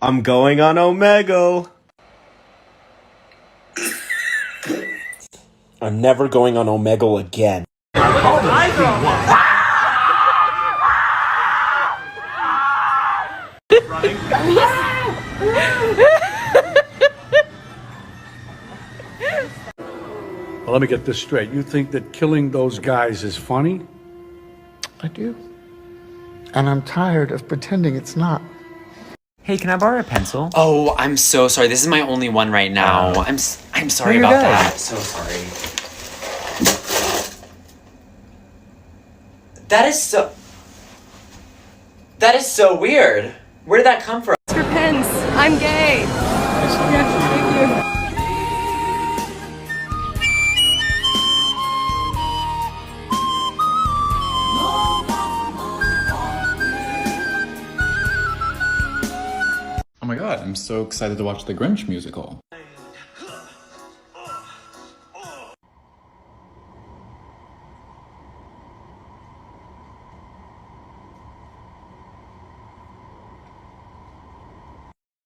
I'm going on Omegle. I'm never going on Omegle again. Well, let me get this straight. You think that killing those guys is funny? I do. And I'm tired of pretending it's not. Hey, can I borrow a pencil? Oh, I'm so sorry. This is my only one right now. I'm sorry you're about good. that. So sorry. That is so weird. Where did that come from? Mr. Pence, I'm gay. Thank you. Oh my god, I'm so excited to watch the Grinch musical.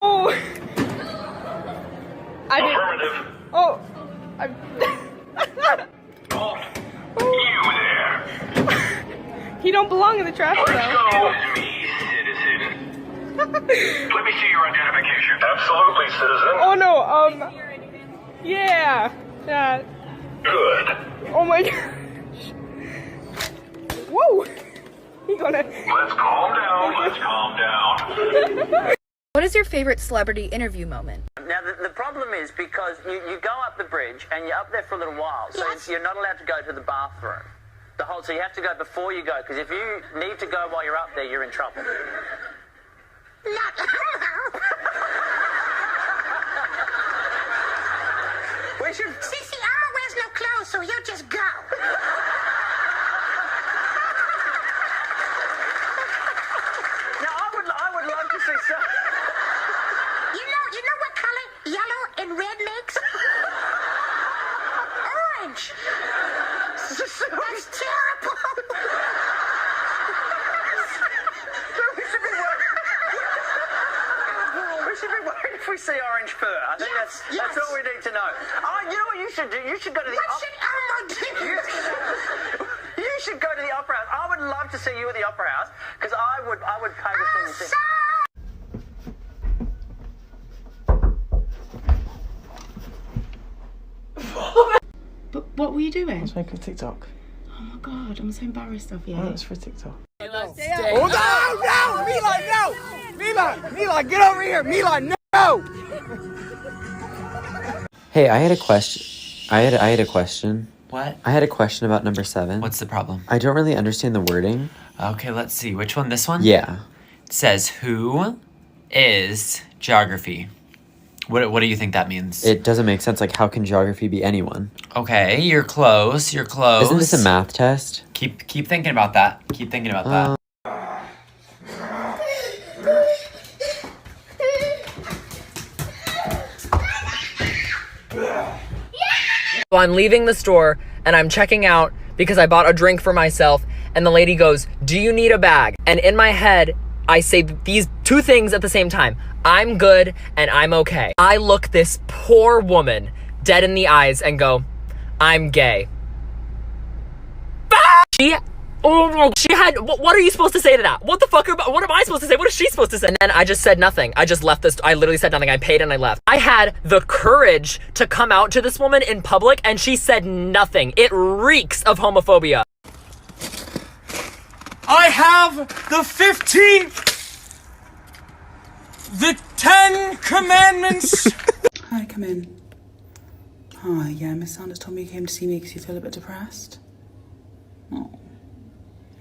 Oh. I didn't. Affirmative. Oh. I'm. Oh, you there. He don't belong in the trash though. Excuse me, citizen. Let me see your identification. Absolutely, citizen. Oh no. Yeah. Good. Oh my gosh. Whoa. He gonna. Let's calm down. Let's calm down. What is your favorite celebrity interview moment? Now, the problem is because you go up the bridge and you're up there for a little while, so you're not allowed to go to the bathroom. So you have to go before you go, because if you need to go while you're up there, you're in trouble. We should... Sissy, Elmo wears no clothes, so he'll just go. Now, I would love to see some... You know what color yellow and red makes? Orange. That's terrible. We should be worried if we see orange fur. I think that's all we need to know. Oh, you know what you should do? You should go to the... What should Elmo do? You should go to the Opera House. I would love to see you at the Opera House, because I would pay to see you. But what were you doing? I was making a TikTok. Oh my god, I'm so embarrassed of you. Oh, it's for TikTok. Oh, no! Milan, no! Milan, get over here! Milan, no! Hey, I had a question. I had a question. What? I had a question about number 7. What's the problem? I don't really understand the wording. Okay, let's see. Which one? This one? Yeah. It says, who is geography? What do you think that means? It doesn't make sense. Like, how can geography be anyone? Okay, you're close. You're close. Isn't this a math test? Keep thinking about that. Keep thinking about that. So I'm leaving the store and I'm checking out because I bought a drink for myself, and the lady goes, "Do you need a bag?" And in my head, I say these two things at the same time. I'm good and I'm okay. I look this poor woman dead in the eyes and go, I'm gay. She had, what are you supposed to say to that? What the fuck, what am I supposed to say? What is she supposed to say? And then I just said nothing. I just left this, I literally said nothing. I paid and I left. I had the courage to come out to this woman in public and she said nothing. It reeks of homophobia. I have the 15th, the 10 commandments. Hi, come in. Hi, yeah, Miss Sanders told me you came to see me because you feel a bit depressed. Oh,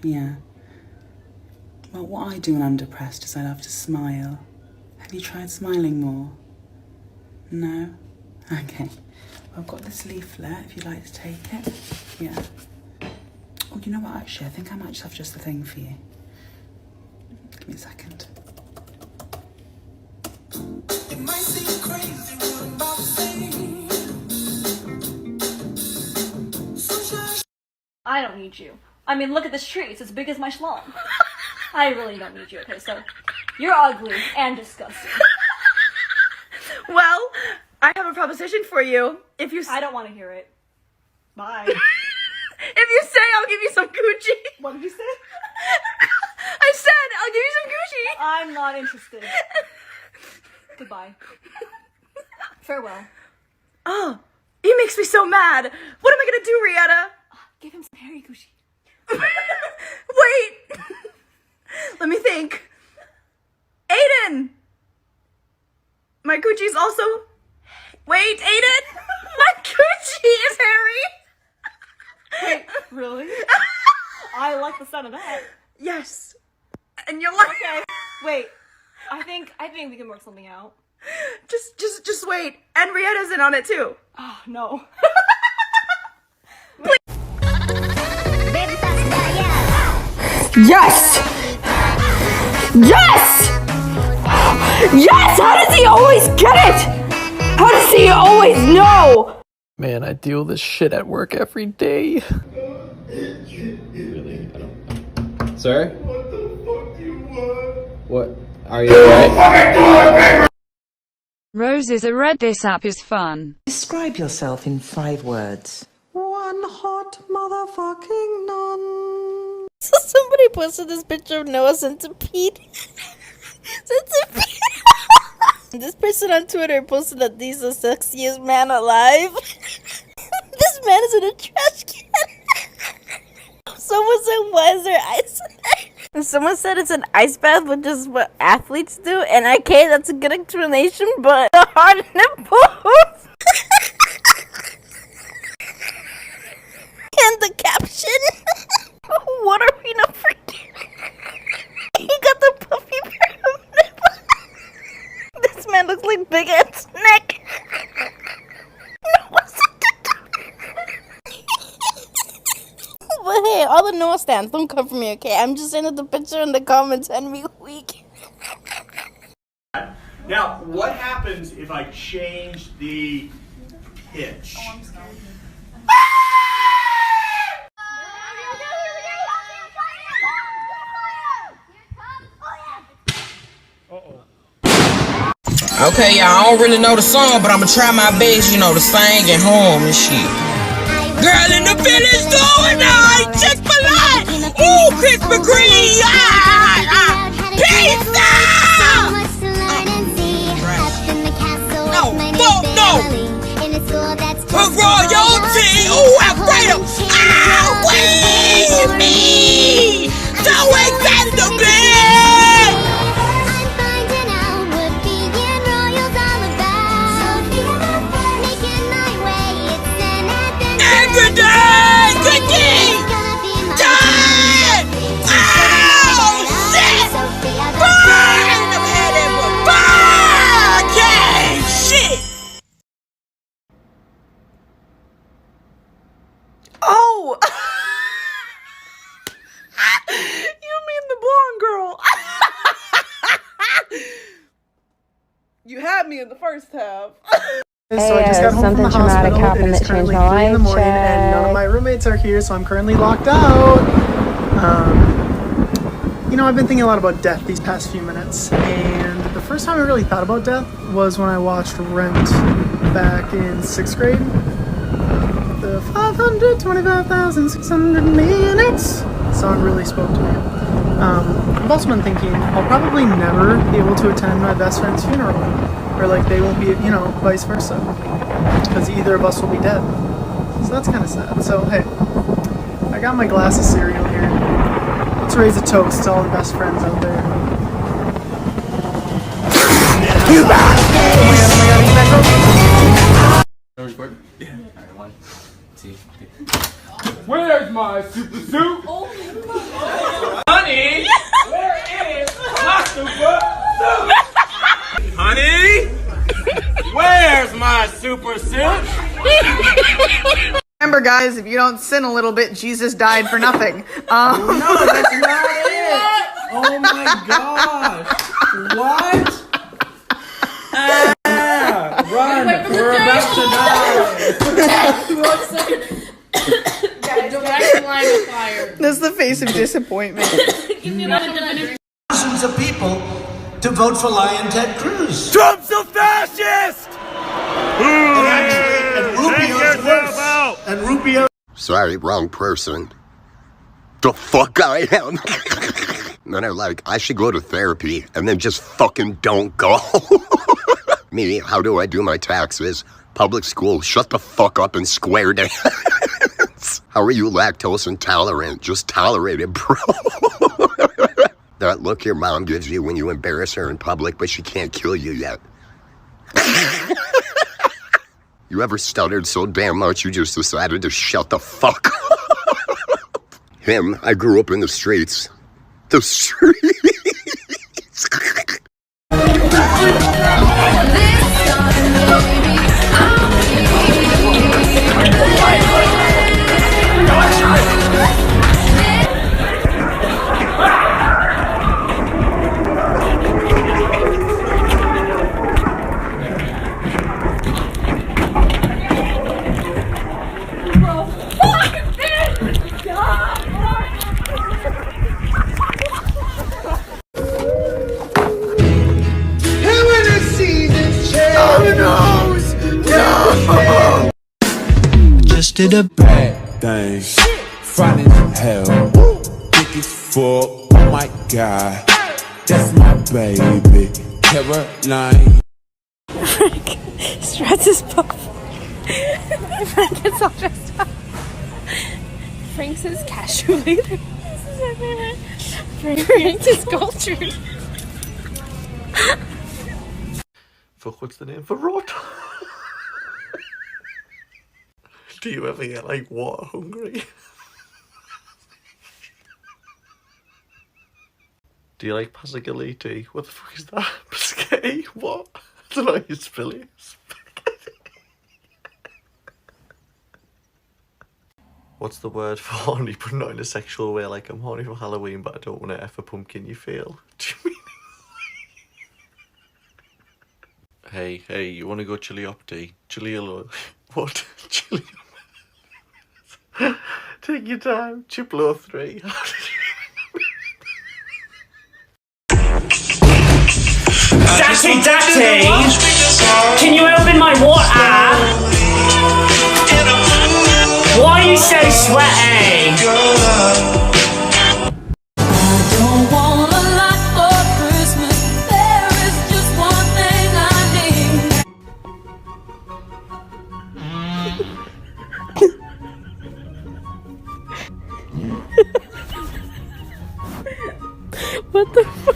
yeah. Well, what I do when I'm depressed is I love to smile. Have you tried smiling more? No? Okay. Well, I've got this leaflet if you'd like to take it. Yeah. Oh, you know what, actually, I think I might just have just the thing for you. Give me a second. It might seem crazy what I'm about to say. I don't need you. I mean, look at this tree. It's as big as my schlong. I really don't need you, okay? So, you're ugly and disgusting. Well, I have a proposition for you. If you I don't want to hear it. Bye. if you say I'll give you some Gucci. What did you say? I said I'll give you some Gucci. I'm not interested. Goodbye. Farewell. Oh, he makes me so mad. What am I gonna do, Rihanna? Give him some Harry Gucci. Wait. Let me think. Aiden. My Gucci's also. Wait, Aiden. My Gucci is Harry. Wait, really? I like the sound of that. Yes. And you're like, okay. Wait. I think we can work something out. Just wait. And Rihanna's in on it too. Oh no. Yes! Yes! Yes! How does he always get it? How does he always know? Man, I deal with this shit at work every day. Really? Sir? What the fuck do you want? What? Are you alright? Roses are red. This app is fun. Describe yourself in 5 words. One hot motherfucking nun. So somebody posted this picture of Noah Centipede. This person on Twitter posted that he's the sexiest man alive. This man is in a trash can. Someone said, why is there ice in there? And someone said it's an ice bath, which is what athletes do. And okay, that's a good explanation, but the hard nipples. And the caption. What are we not forgetting? He got the puffy pair of nipples. This man looks like Big Ed's neck. But hey, all the Noah stands, don't come for me, okay? I'm just saying that the picture in the comments and me weak. Now, what happens if I change the pitch? Okay, y'all, I don't really know the song, but I'ma try my best, you know, to sing at home and shit. Girl in the village doing all Chick-fil-A! Ooh, Krispy Kreme! Pizza! No, fuck no! For royalty! Ooh, Alfredo! Ah, wait me! So excited to be! Every day! Cookie! Time! Oh, shit! Burn! I'm headed for fuck! Yeah, shit! Oh! You mean the blonde girl? You had me in the first half. So I just got home from the hospital. It is currently 3 in the morning, and none of my roommates are here, so I'm currently locked out. You know, I've been thinking a lot about death these past few minutes, and the first time I really thought about death was when I watched Rent back in 6th grade. The 525,600 minutes song really spoke to me. I've also been thinking I'll probably never be able to attend my best friend's funeral. Or like they won't be, you know, vice versa. Because either of us will be dead. So that's kind of sad. So hey, I got my glass of cereal here. Let's raise a toast to all the best friends out there. You back! No record? Yeah. Alright, 1, 2, 3. Where's my super suit? Honey, where is my super suit? Honey, where's my super suit? Remember, guys, if you don't sin a little bit, Jesus died for nothing. No, that's not it. Oh my gosh. What? Run. We're about to die. That's the face of disappointment. Thousands of people to vote for Lion Ted Cruz. Trump so fast! fascist! And Rubio's worse. And Rubio. Sorry, wrong person. The fuck I am. And then they're like, I should go to therapy, and then just fucking don't go. Me, how do I do my taxes? Public school, shut the fuck up and square dance. How are you lactose intolerant? Just tolerate it, bro. That look your mom gives you when you embarrass her in public, but she can't kill you yet. You ever stuttered so damn much you just decided to shut the fuck up? Him, I grew up in the streets. The streets. Just did a bad thing, fine as hell, thick as fuck. Oh my god, that's my baby, Caroline. Frank, Strats is puff. Frank gets all dressed up. Frank says cashew later. This is my favorite. Frank says cultured. Fuck, what's the name for rot? Do you ever get like water hungry? Do you like Pasigaliti? What the fuck is that? Biscotti? What? I don't know, you spilly. What's the word for horny, but not in a sexual way? Like, I'm horny for Halloween, but I don't want to F a pumpkin, you feel? Do you mean? Hey, you want to go chili opti? Chili alone. What? Chili. Take your time. Chiplo 3. Daddy! Can you open my water? Why are you so sweaty? What the fuck?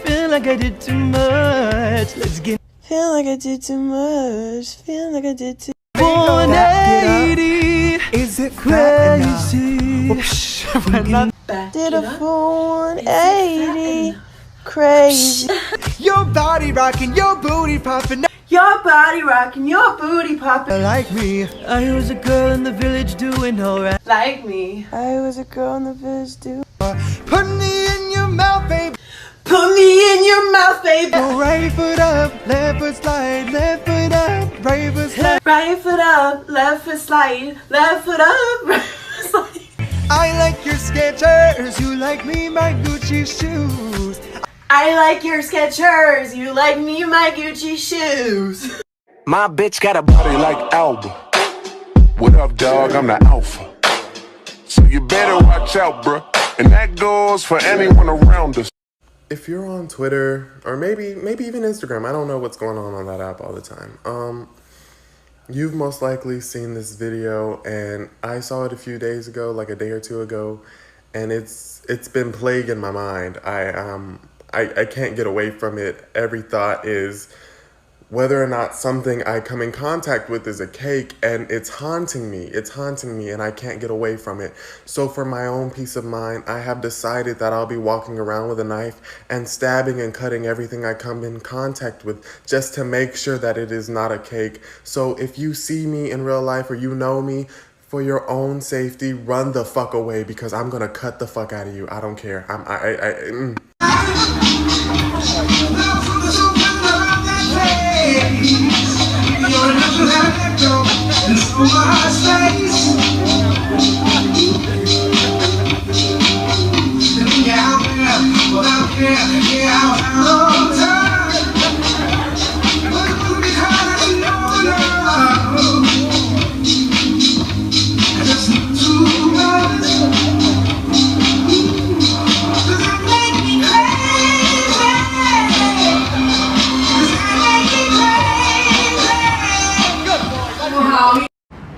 Feel like I did too much. Let's get. Feel like I did too much. Feel like I did too. 180. Is it crazy? Did a full 180. Crazy. Your body rocking, your booty popping. Your body rocking, your booty popping. Like me, I was a girl in the village doing alright. Like me, I was a girl in the village doing. Put me in your mouth, baby. Put me in your mouth, baby. Go right foot up, left foot slide, left foot up, right foot slide. Right foot up, left foot slide, left foot up, right foot slide. I like your Skechers, you like me, my Gucci shoes. I like your Skechers, you like me, my Gucci shoes. My bitch got a body like Alba. What up, dog? I'm the alpha. So you better watch out, bruh. And that goes for anyone around us. If you're on Twitter, or maybe even Instagram, I don't know what's going on that app all the time. You've most likely seen this video, and I saw it a few days ago, like a day or two ago, and it's been plaguing my mind. I can't get away from it. Every thought is, whether or not something I come in contact with is a cake, and it's haunting me. It's haunting me and I can't get away from it. So for my own peace of mind, I have decided that I'll be walking around with a knife and stabbing and cutting everything I come in contact with just to make sure that it is not a cake. So if you see me in real life or you know me, for your own safety, run the fuck away because I'm gonna cut the fuck out of you. I don't care.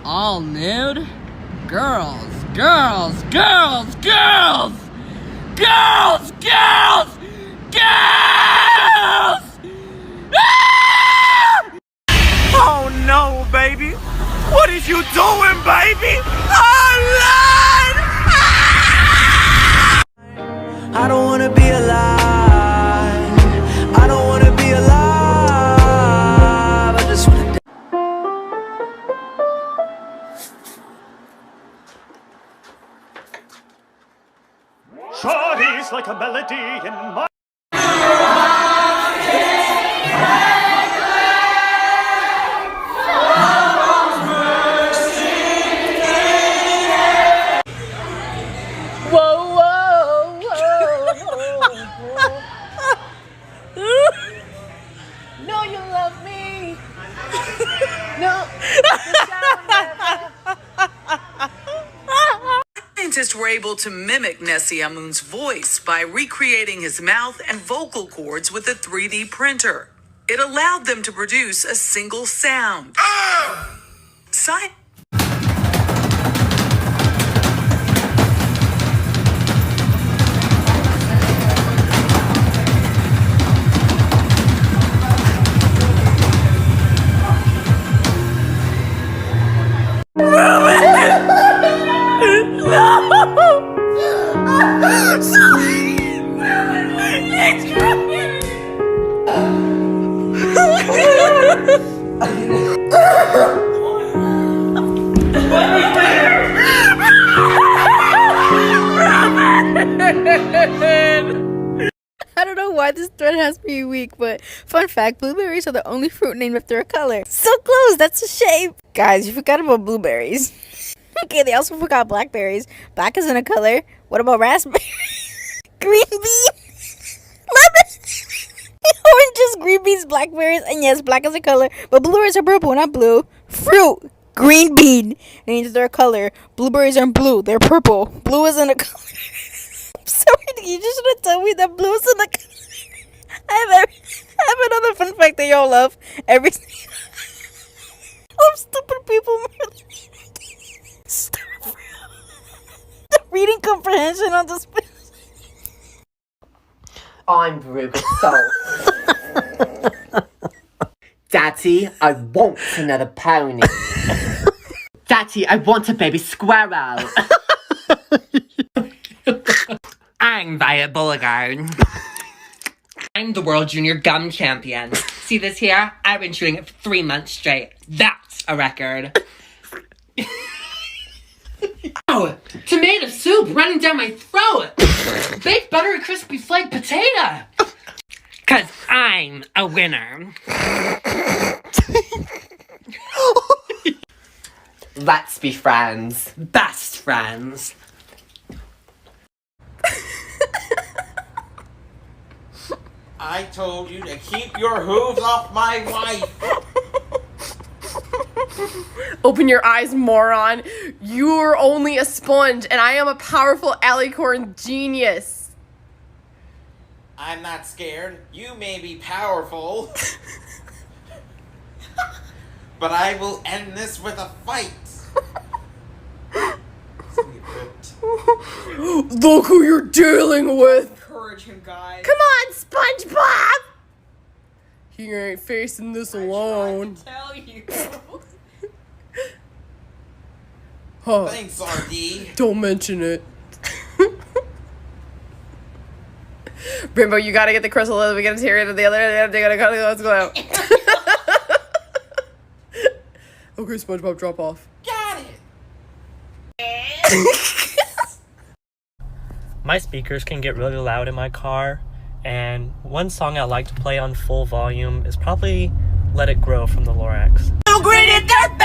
All nude? Girls, girls, girls, girls! Girls, girls, girls! Ah! Oh no, baby! What is you doing, baby? Oh Lord! I don't wanna be alive. I don't wanna be alive. I just wanna. Shawty's like a melody in my. Whoa, whoa, whoa. No, you love me. No. Scientists were able to mimic Nessie Amun's voice by recreating his mouth and vocal cords with a 3D printer. It allowed them to produce a single sound. I don't know why this thread has me weak, but fun fact, blueberries are the only fruit named after a color. So close, that's a shame. Guys, you forgot about blueberries. Okay, they also forgot blackberries. Black isn't a color. What about raspberries? Green beans? Lemon? Oranges, green beans, blackberries, and yes, black is a color, but blueberries are purple, not blue. Fruit, green bean, means they're a color. Blueberries aren't blue, they're purple. Blue isn't a color. I'm sorry, you just should have told me that blue isn't a color. I have another fun fact that y'all love. Every stupid people. Stop. The reading comprehension on this. I'm Veruca Salt. Daddy, I want another pony. Daddy, I want a baby squirrel. I'm Violet Beauregarde. I'm the World Junior Gum Champion. See this here? I've been chewing it for 3 months straight. That's a record. Oh, tomato soup running down my throat. Baked buttery crispy flaked potato. 'Cause I'm a winner. Let's be friends. Best friends. I told you to keep your hooves off my wife. Open your eyes, moron. You're only a sponge, and I am a powerful alicorn genius. I'm not scared. You may be powerful. But I will end this with a fight. Look who you're dealing with. Encourage him, guys. Come on, SpongeBob. He ain't facing this alone. Tell you. Huh. Thanks, RD. Don't mention it. Brimbo, you gotta get the crystal at the beginning here and the other. They gotta let's go out. Okay, SpongeBob, drop off. Got it. My speakers can get really loud in my car, and one song I like to play on full volume is probably Let It Grow from the Lorax. You gritty dirtbag!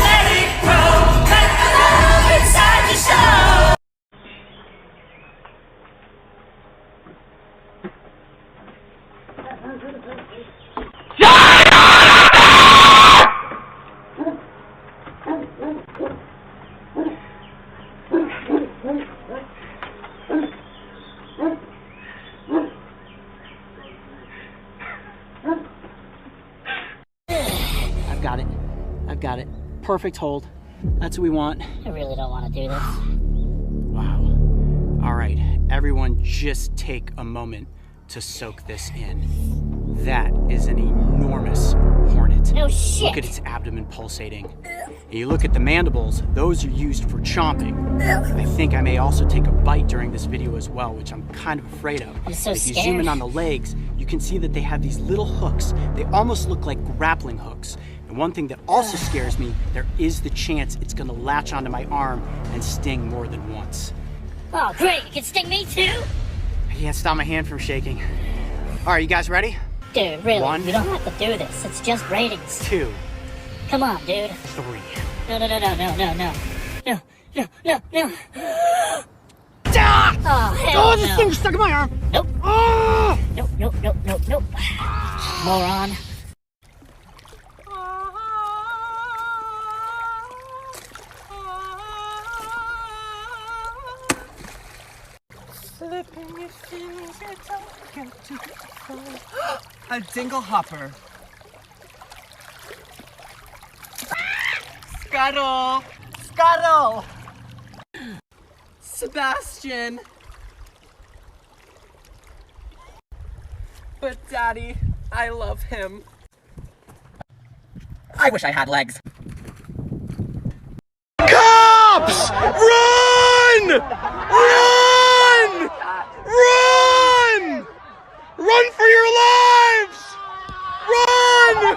Let it grow! Let the love inside you show! I've got it. Perfect hold. That's what we want. I really don't want to do this. Wow. All right, everyone just take a moment to soak this in. That is an enormous hornet. No shit. Look at its abdomen pulsating. You look at the mandibles, those are used for chomping. I think I may also take a bite during this video as well, which I'm kind of afraid of. I'm so if you scared. zoom in on the legs, you can see that they have these little hooks. They almost look like grappling hooks. And one thing that also scares me, there is the chance it's gonna latch onto my arm and sting more than once. Oh, great. It can sting me too? I can't stop my hand from shaking. All right, you guys ready? Dude, really, 1, you don't have to do this. It's just ratings. 2, Come on, dude. 3. No. No. Ah! Oh, hell this no. thing's stuck in my arm. Nope. Oh! Nope. Moron. A dingle hopper. Scuttle! Scuttle! Sebastian! But Daddy, I love him. I wish I had legs. Cops! Run! Run! Run! Run for your lives! Run!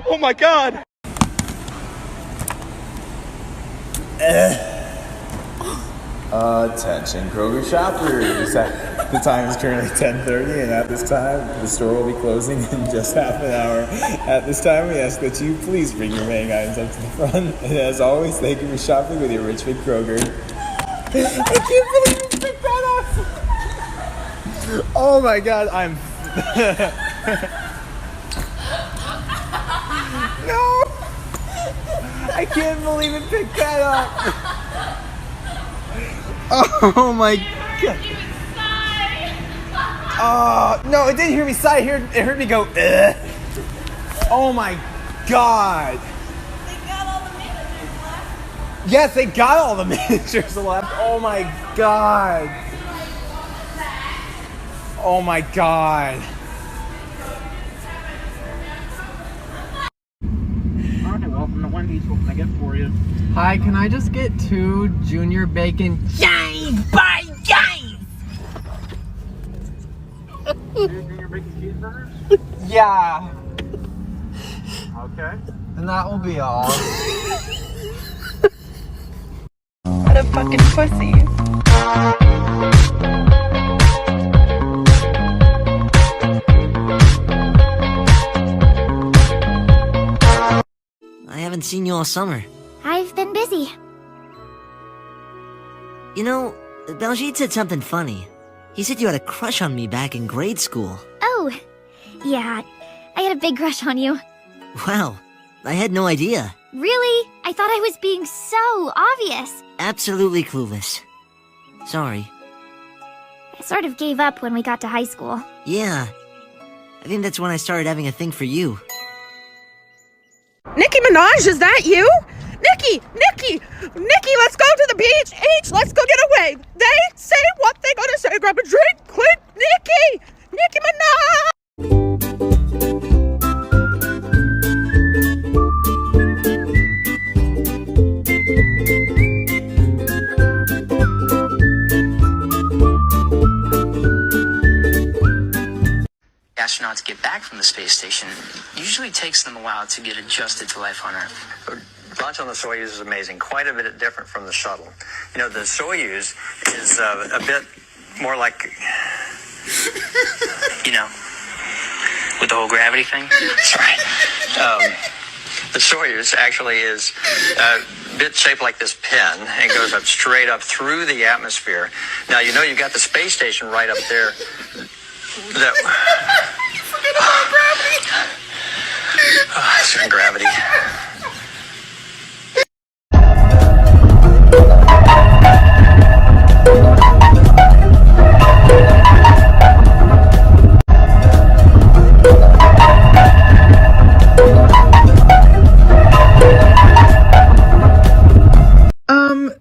Oh my God! Attention Kroger shoppers. The time is currently 10:30 and at this time the store will be closing in just half an hour. At this time we ask that you please bring your remaining items up to the front. And as always, thank you for shopping with your Richmond Kroger. I can't believe you picked that up! Oh my God, I'm... No! I can't believe it picked that up! Oh my God! Oh, no, it didn't hear me sigh, it heard me go, ugh. Oh my God! Yes, they got all the miniatures left. Oh my God. Oh my God. Okay, welcome to Wendy's. What can I get for you? Hi, can I just get 2 junior bacon? Yay! Bye, guys! Junior bacon cheeseburgers? Yeah. Okay. And that will be all. What a fucking pussy. I haven't seen you all summer. I've been busy. You know, Baljeet said something funny. He said you had a crush on me back in grade school. Oh, yeah. I had a big crush on you. Wow, I had no idea. Really? I thought I was being so obvious. Absolutely clueless. Sorry. I sort of gave up when we got to high school. Yeah, I think that's when I started having a thing for you. Nicki Minaj, is that you? Nicki, let's go to the beach. Let's go get away. They say what they gonna say. Grab a drink, quick, Nicki. Nicki Minaj! Astronauts get back from the space station, it usually takes them a while to get adjusted to life on Earth. Launch on the Soyuz is amazing, quite a bit different from the shuttle. You know, the Soyuz is a bit more like, You know, with the whole gravity thing. that's right. The Soyuz actually is a bit shaped like this pen and goes up straight up through the atmosphere. Now, you know, you've got the space station right up there. That, Forget about gravity! it's gravity.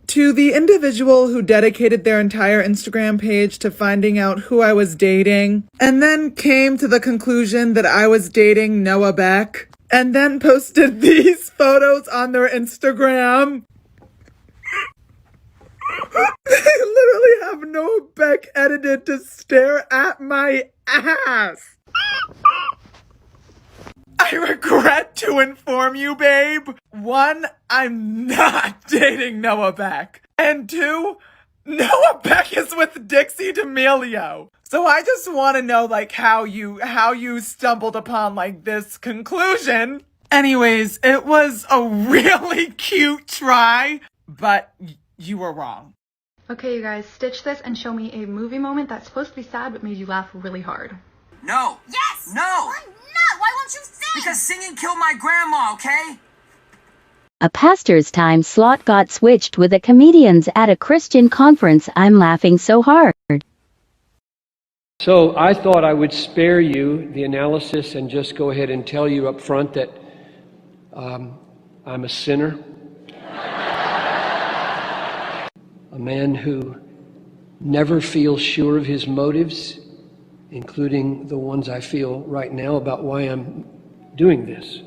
To the individual who dedicated their entire Instagram page to finding out who I was dating, and then came to the conclusion that I was dating Noah Beck, and then posted these photos on their Instagram. They literally have Noah Beck edited to stare at my ass. I regret to inform you, babe. 1, I'm not dating Noah Beck. And 2, Noah Beck is with Dixie D'Amelio. So I just want to know, like, how you stumbled upon, like, this conclusion. Anyways, it was a really cute try, but you were wrong. Okay, you guys, stitch this and show me a movie moment that's supposed to be sad but made you laugh really hard. No. Yes! No. Why not? Why won't you sing? Because singing killed my grandma, okay? A pastor's time slot got switched with a comedian's at a Christian conference. I'm laughing so hard. So I thought I would spare you the analysis and just go ahead and tell you up front that I'm a sinner. A man who never feels sure of his motives, including the ones I feel right now about why I'm doing this.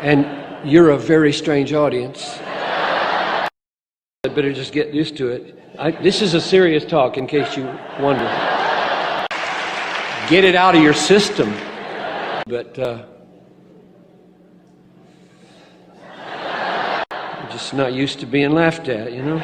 And you're a very strange audience. I better just get used to it. This is a serious talk, in case you wonder. Get it out of your system. But I'm just not used to being laughed at, you know?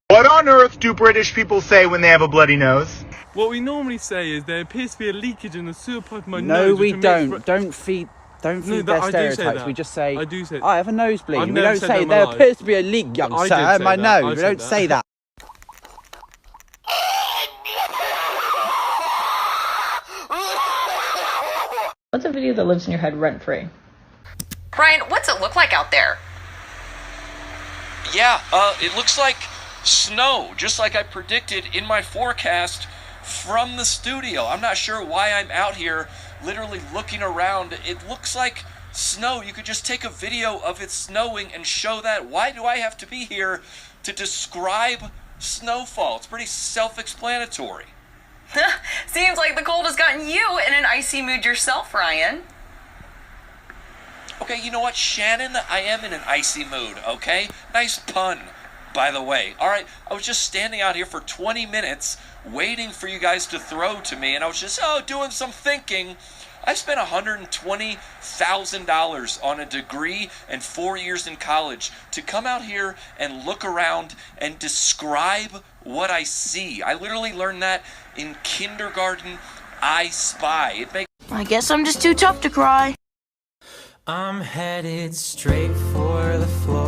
What on earth do British people say when they have a bloody nose? What we normally say is there appears to be a leakage in the sewer pipe of my No, nose. we don't. Don't feed their stereotypes. We just say, I have a nosebleed. We don't say, there appears to be a leak, young sir, in my nose. We don't say that. What's a video that lives in your head rent-free? Ryan, what's it look like out there? Yeah, it looks like snow, just like I predicted in my forecast from the studio. I'm not sure why I'm out here literally looking around. It looks like snow. You could just take a video of it snowing and show that. Why do I have to be here to describe snowfall? It's pretty self-explanatory. Seems like the cold has gotten you in an icy mood yourself, Ryan. Okay, you know what, Shannon? I am in an icy mood, okay? Nice pun, by the way. All right, I was just standing out here for 20 minutes waiting for you guys to throw to me, and I was just, doing some thinking. I spent $120,000 on a degree and 4 years in college to come out here and look around and describe what I see. I literally learned that in kindergarten. I Spy. I guess I'm just too tough to cry. I'm headed straight for the floor.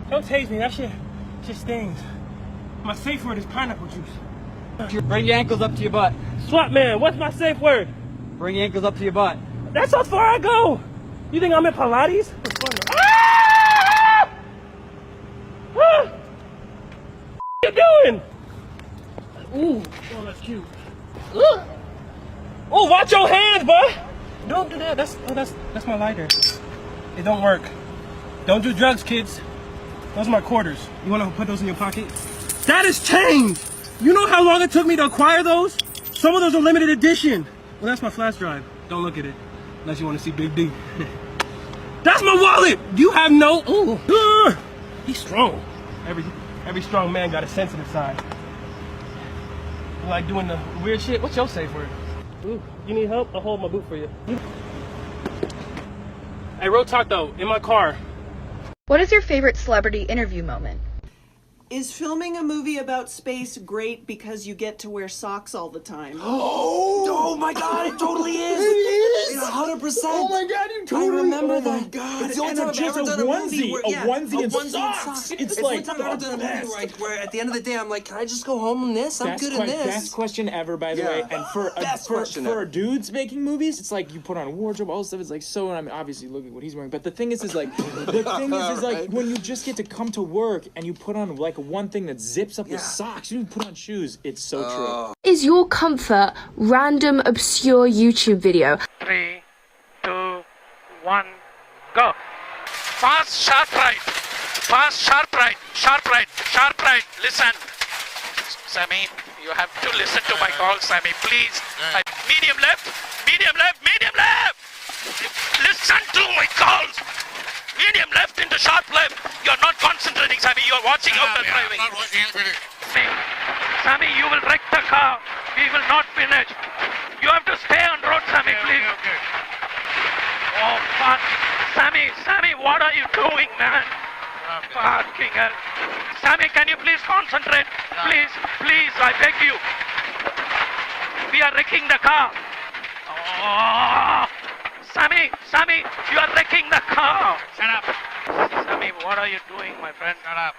Don't tase me, that shit stings. My safe word is pineapple juice. Bring your ankles up to your butt. Swap man, what's my safe word? Bring your ankles up to your butt. That's how far I go. You think I'm in Pilates? Ah! Ah! What are you doing? Ooh, oh, that's cute. Ugh. Oh, watch your hands, boy. Don't do that. That's my lighter. It don't work. Don't do drugs, kids. Those are my quarters. You want to put those in your pocket? That is change. You know how long it took me to acquire those? Some of those are limited edition. Well, that's my flash drive. Don't look at it unless you want to see Big D. That's my wallet. You have no. Ooh. He's strong. Every strong man got a sensitive side. You like doing the weird shit? What's your safe word? Ooh, you need help? I'll hold my boot for you. Hey, real talk though, in my car. What is your favorite celebrity interview moment? Is filming a movie about space great because you get to wear socks all the time? Oh my god, it totally is! It is! 100%! Oh my god, you totally... I remember that. Oh my god. It's the only time I've ever done a movie where... Yeah, a onesie and socks! It's like... It's the only time I've ever done a movie where at the end of the day, I'm like, can I just go home in this? I'm good in this. Best question ever, by the way. And for dudes making movies, it's like you put on a wardrobe, all this stuff. It's like so... I mean, obviously, look at what he's wearing. But the thing is like... like, when you just get to come to work and you put on, like, one thing that zips up with socks. You didn't put on shoes. It's so true. Is your comfort random obscure YouTube video? 3, 2, 1, go. Fast, sharp right. Fast, sharp right. Sharp right. Sharp right. Listen. Sammy, you have to listen to my call, Sammy. Please. Medium left. Medium left. Medium left. Listen to my calls. Medium left into sharp left. You're not concentrating, Sammy. You're watching out the driving. I'm not watching Sammy, you will wreck the car. We will not finish. You have to stay on road, Sammy, please. Okay. Oh, fuck. Sammy, what are you doing, man? Fucking hell. Sammy, can you please concentrate? Please, I beg you. We are wrecking the car. Oh. Sammy, you are wrecking the car. Shut up. Sammy, what are you doing, my friend? Shut up.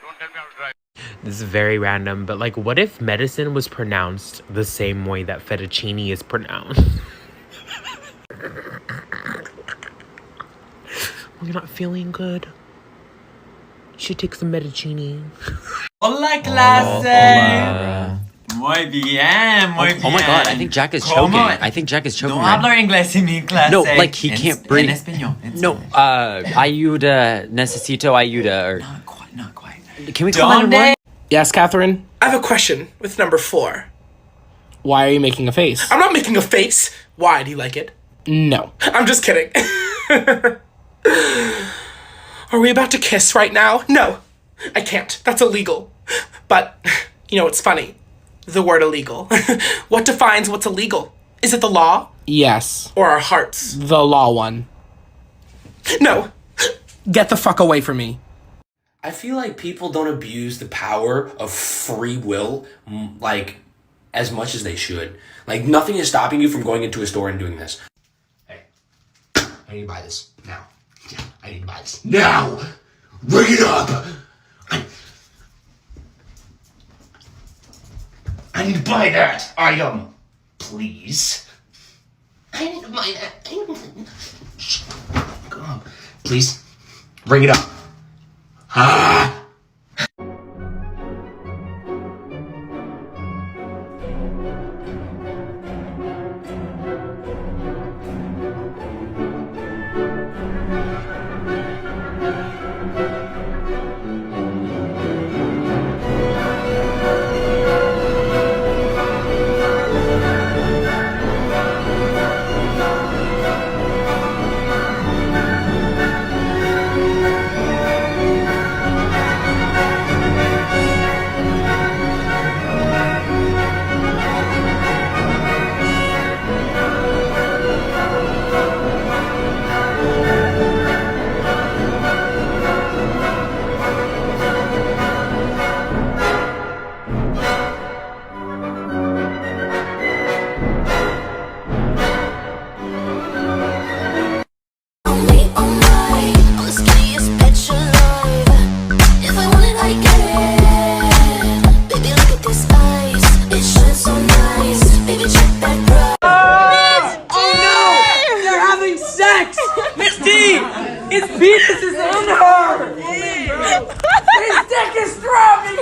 Don't tell me how to drive. This is very random, but like, what if medicine was pronounced the same way that fettuccine is pronounced? You're not feeling good? You should take some medicine. Hola, clase. Muy bien, muy bien. Oh my god, I think Jack is choking. I think Jack is choking. No hablo inglés en mi clase. No, like he can't breathe. En español. No, ayuda, necesito ayuda. Or... Not quite. Can we come in one? Yes, Catherine? I have a question with number 4. Why are you making a face? I'm not making a face. Why? Do you like it? No. I'm just kidding. Are we about to kiss right now? No, I can't. That's illegal. But, you know, it's funny. The word illegal. What defines what's illegal? Is it the law? Yes. Or our hearts? The law one. No. Get the fuck away from me. I feel like people don't abuse the power of free will, like, as much as they should. Like, nothing is stopping you from going into a store and doing this. Hey, I need to buy this now. Yeah, I need to buy this now. Bring it up. I need to buy that item, please. I need to buy that. Come on, please, bring it up. Ah! His penis is in her! His dick is throbbing!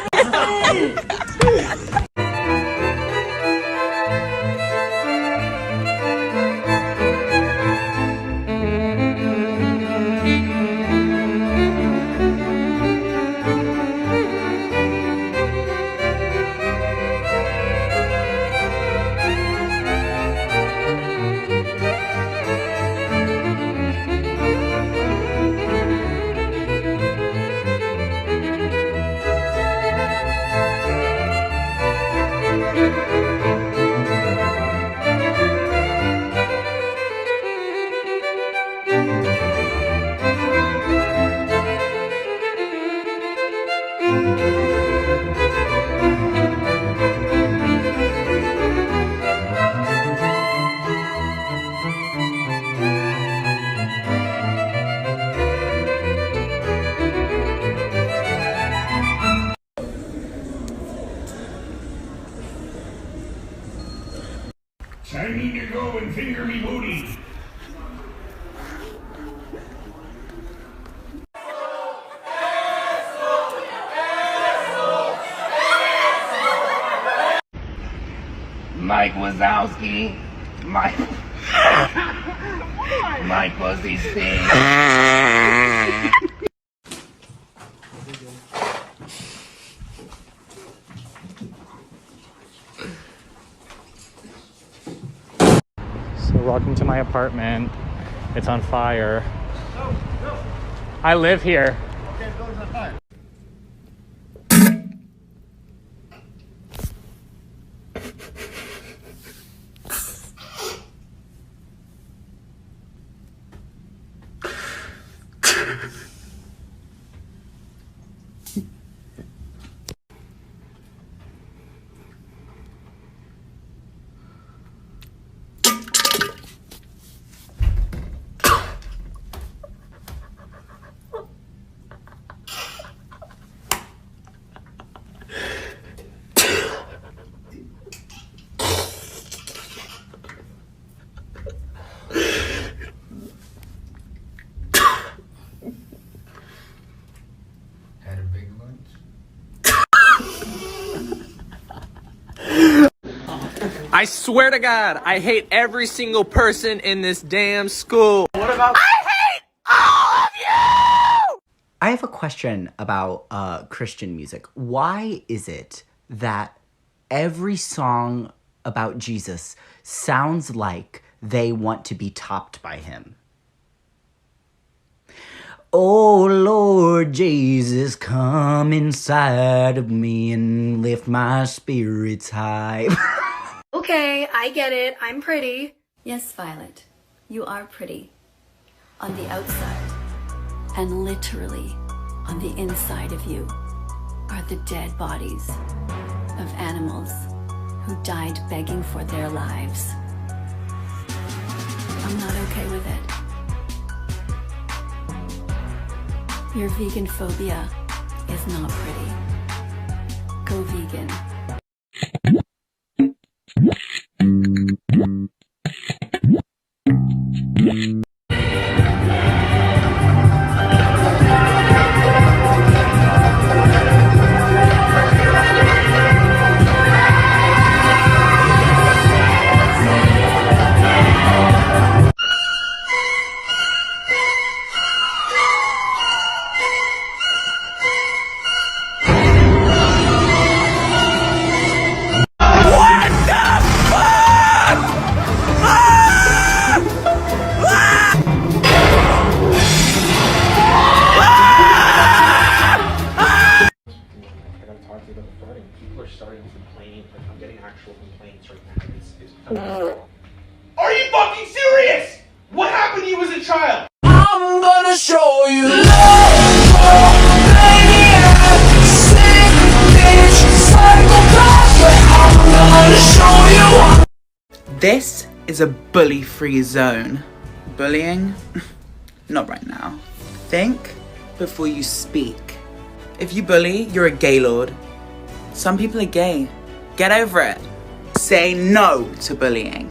Mike Wazowski. My pussy stinks. So welcome to my apartment. It's on fire. I live here. Okay, building's on fire. I swear to God, I hate every single person in this damn school. What about— I hate all of you! I have a question about Christian music. Why is it that every song about Jesus sounds like they want to be topped by him? Oh Lord Jesus, come inside of me and lift my spirits high. Okay, I get it. I'm pretty. Yes, Violet, you are pretty. On the outside, and literally on the inside of you, are the dead bodies of animals who died begging for their lives. I'm not okay with it. Your vegan phobia is not pretty. Go vegan. Are you fucking serious? What happened to you as a child? I'm gonna show you love, maniac, sick bitch, psychopath, but I'm gonna show you. This is a bully-free zone. Bullying? Not right now. Think before you speak. If you bully, you're a gaylord. Some people are gay. Get over it. Say no to bullying.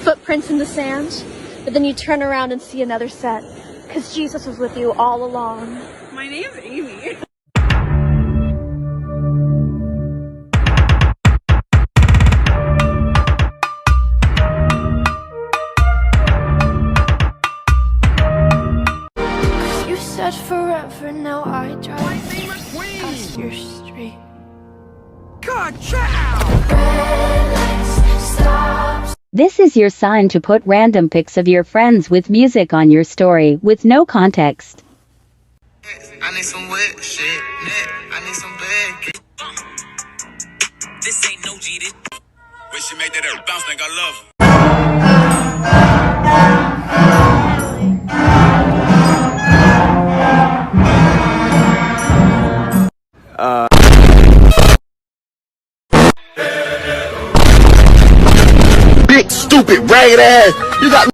Footprints in the sand, but then you turn around and see another set, because Jesus was with you all along. My name's Amy. You said forever, now I drive past your street. This is your sign to put random pics of your friends with music on your story with no context. I need some wet shit, I need some bad. This ain't no G. When she make that air bounce like I love her. Big stupid ragged ass. You got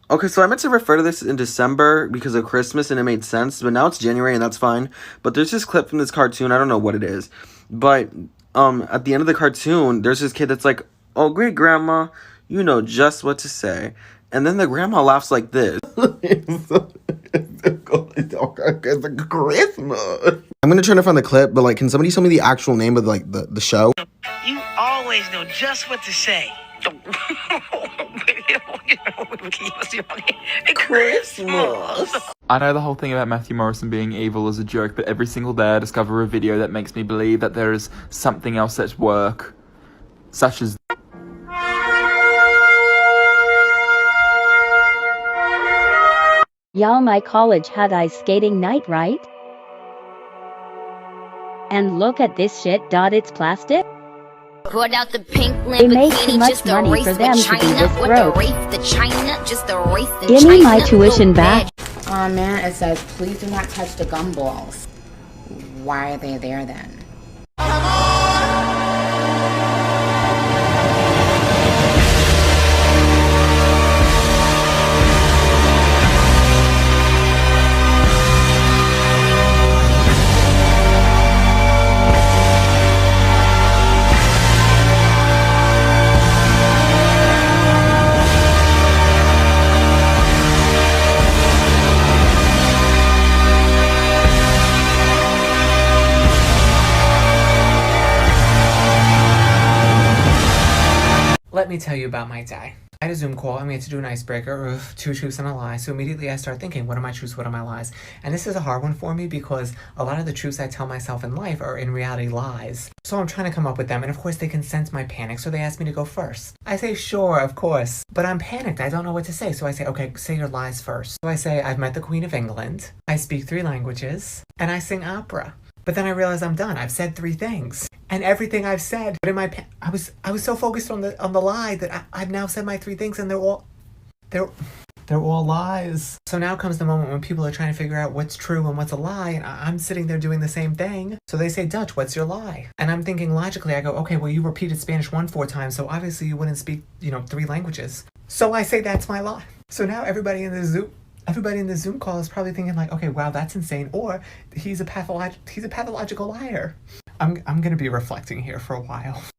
Okay, so I meant to refer to this in December because of Christmas and it made sense, but now it's January and that's fine. But there's this clip from this cartoon, I don't know what it is, but at the end of the cartoon, there's this kid that's like, "Oh, great grandma, you know just what to say." And then the grandma laughs like this. It's Christmas. I'm gonna try to find the clip, but like, can somebody tell me the actual name of like the show? You always know just what to say. Christmas. I know the whole thing about Matthew Morrison being evil is a joke, but every single day I discover a video that makes me believe that there is something else at work, such as Y'all, my college had ice skating night, right? And look at this shit. It's plastic. Put out the pink They make too much money for them to be this broke. Give me my tuition back. Oh man, it says please do not touch the gumballs. Why are they there then? Let me tell you about my day. I had a Zoom call and we had to do an icebreaker of 2 truths and a lie. So immediately I start thinking, what are my truths, what are my lies? And this is a hard one for me because a lot of the truths I tell myself in life are in reality lies. So I'm trying to come up with them, and of course they can sense my panic, so they ask me to go first. I say, sure, of course. But I'm panicked, I don't know what to say. So I say, okay, say your lies first. So I say, I've met the Queen of England, I speak 3 languages, and I sing opera. But then I realize I'm done. I've said 3 things. And everything I've said, but in my I was so focused on the lie that I've now said my 3 things, and they're all lies. So now comes the moment when people are trying to figure out what's true and what's a lie, and I'm sitting there doing the same thing. So they say, Dutch, what's your lie? And I'm thinking logically, I go, okay, well, you repeated Spanish 4 times, so obviously you wouldn't speak, 3 languages. So I say that's my lie. So now everybody in the Zoom call is probably thinking like, okay, wow, that's insane, or he's a pathological liar. I'm gonna be reflecting here for a while.